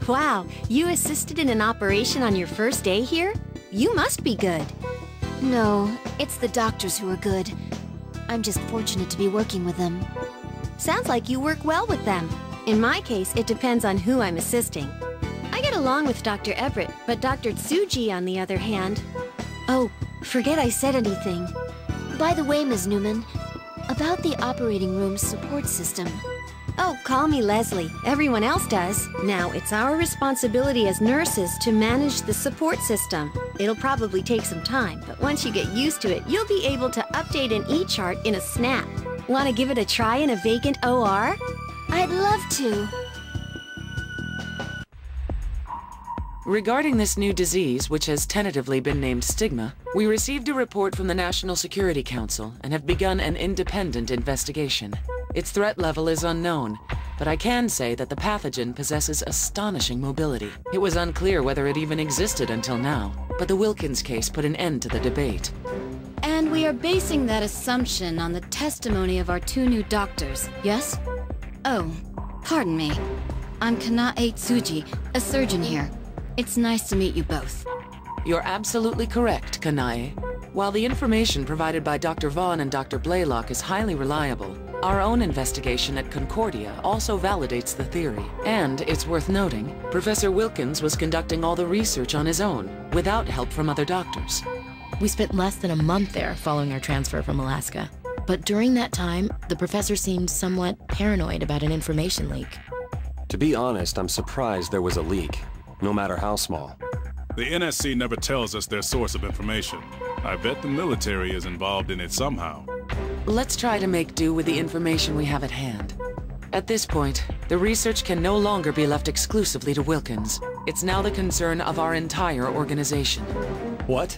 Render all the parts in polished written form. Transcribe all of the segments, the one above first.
Wow, you assisted in an operation on your first day here? You must be good. No, it's the doctors who are good. I'm just fortunate to be working with them. Sounds like you work well with them. In my case, it depends on who I'm assisting. I get along with Dr. Everett, but Dr. Tsuji, on the other hand... Oh, forget I said anything. By the way, Ms. Newman, about the operating room's support system. Oh, call me Leslie. Everyone else does. Now, it's our responsibility as nurses to manage the support system. It'll probably take some time, but once you get used to it, you'll be able to update an E-chart in a snap. Want to give it a try in a vacant OR? I'd love to. Regarding this new disease, which has tentatively been named stigma, we received a report from the National Security Council and have begun an independent investigation. Its threat level is unknown, but I can say that the pathogen possesses astonishing mobility. It was unclear whether it even existed until now, but the Wilkins case put an end to the debate. And we are basing that assumption on the testimony of our two new doctors, yes? Oh, pardon me. I'm Kanae Tsuji, a surgeon here. It's nice to meet you both. You're absolutely correct, Kanae. While the information provided by Dr. Vaughn and Dr. Blaylock is highly reliable, our own investigation at Concordia also validates the theory. And it's worth noting, Professor Wilkins was conducting all the research on his own, without help from other doctors. We spent less than a month there following our transfer from Alaska. But during that time, the professor seemed somewhat paranoid about an information leak. To be honest, I'm surprised there was a leak, no matter how small. The NSC never tells us their source of information. I bet the military is involved in it somehow. Let's try to make do with the information we have at hand. At this point, the research can no longer be left exclusively to Wilkins. It's now the concern of our entire organization. What?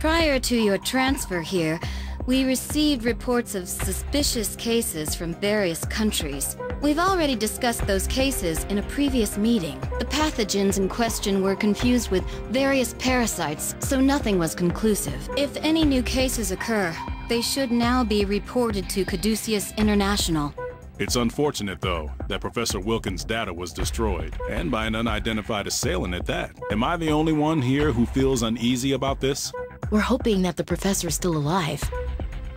Prior to your transfer here, we received reports of suspicious cases from various countries. We've already discussed those cases in a previous meeting. The pathogens in question were confused with various parasites, so nothing was conclusive. If any new cases occur, they should now be reported to Caduceus International. It's unfortunate, though, that Professor Wilkins' data was destroyed, and by an unidentified assailant at that. Am I the only one here who feels uneasy about this? We're hoping that the professor's still alive.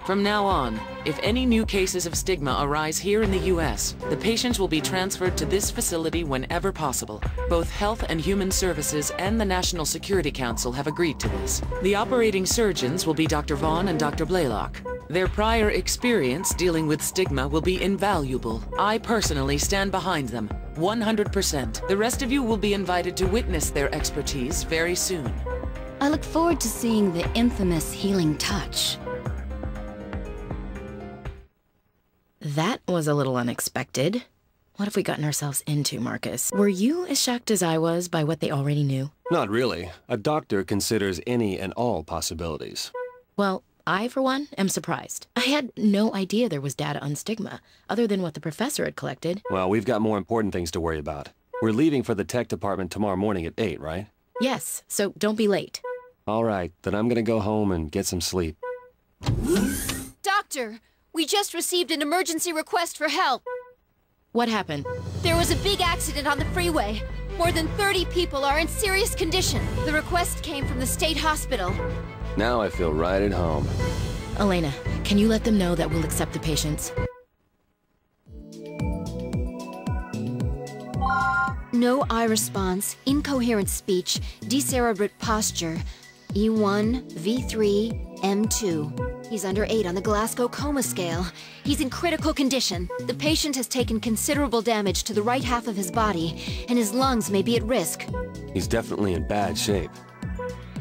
From now on, if any new cases of stigma arise here in the U.S., the patients will be transferred to this facility whenever possible. Both Health and Human Services and the National Security Council have agreed to this. The operating surgeons will be Dr. Vaughn and Dr. Blaylock. Their prior experience dealing with stigma will be invaluable. I personally stand behind them, 100%. The rest of you will be invited to witness their expertise very soon. I look forward to seeing the infamous healing touch. That was a little unexpected. What have we gotten ourselves into, Marcus? Were you as shocked as I was by what they already knew? Not really. A doctor considers any and all possibilities. Well, I, for one, am surprised. I had no idea there was data on stigma, other than what the professor had collected. Well, we've got more important things to worry about. We're leaving for the tech department tomorrow morning at 8, right? Yes, so don't be late. All right, then I'm gonna go home and get some sleep. Doctor, we just received an emergency request for help. What happened? There was a big accident on the freeway. More than 30 people are in serious condition. The request came from the state hospital. Now I feel right at home. Elena, can you let them know that we'll accept the patients? No eye response, incoherent speech, decerebrate posture, E1, V3, M2. He's under 8 on the Glasgow Coma Scale. He's in critical condition. The patient has taken considerable damage to the right half of his body, and his lungs may be at risk. He's definitely in bad shape.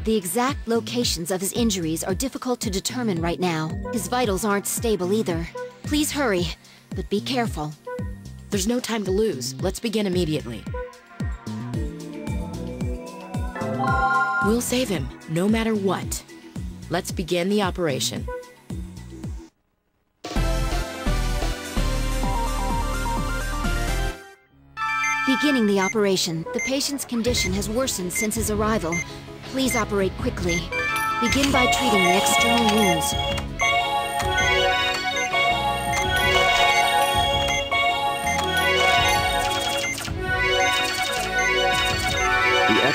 The exact locations of his injuries are difficult to determine right now. His vitals aren't stable either. Please hurry, but be careful. There's no time to lose. Let's begin immediately. We'll save him, no matter what. Let's begin the operation. Beginning the operation. The patient's condition has worsened since his arrival. Please operate quickly. Begin by treating the external wounds.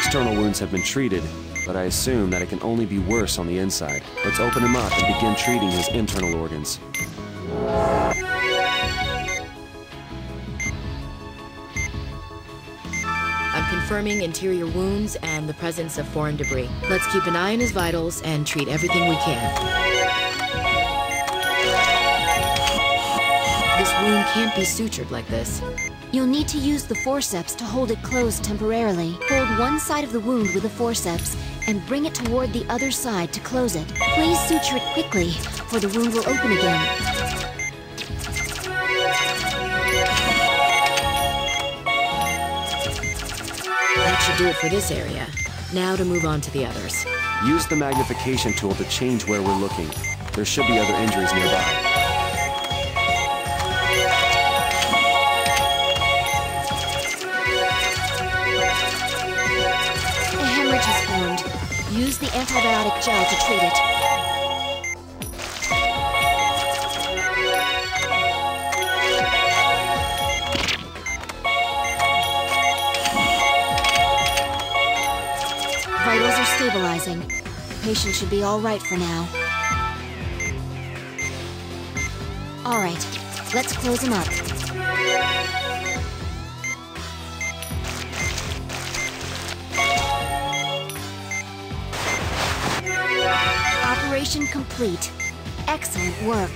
external wounds have been treated, but I assume that it can only be worse on the inside. Let's open him up and begin treating his internal organs. I'm confirming interior wounds and the presence of foreign debris. Let's keep an eye on his vitals and treat everything we can. This wound can't be sutured like this. You'll need to use the forceps to hold it closed temporarily. Hold one side of the wound with the forceps and bring it toward the other side to close it. Please suture it quickly, or the wound will open again. That should do it for this area. Now to move on to the others. Use the magnification tool to change where we're looking. There should be other injuries nearby. A hemorrhage has formed. Use the antibiotic gel to treat it. Vitals are stabilizing. The patient should be all right for now. All right, let's close him up. Operation complete. Excellent work.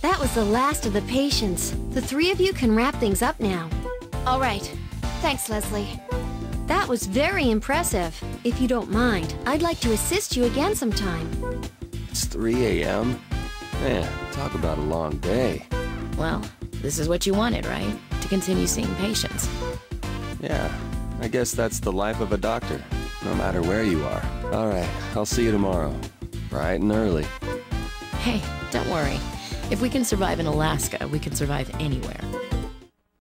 That was the last of the patients. The three of you can wrap things up now. All right. Thanks, Leslie. That was very impressive. If you don't mind, I'd like to assist you again sometime. It's 3 a.m.? Man, talk about a long day. Well, this is what you wanted, right? To continue seeing patients. Yeah, I guess that's the life of a doctor, no matter where you are. All right, I'll see you tomorrow, bright and early. Hey, don't worry. If we can survive in Alaska, we can survive anywhere.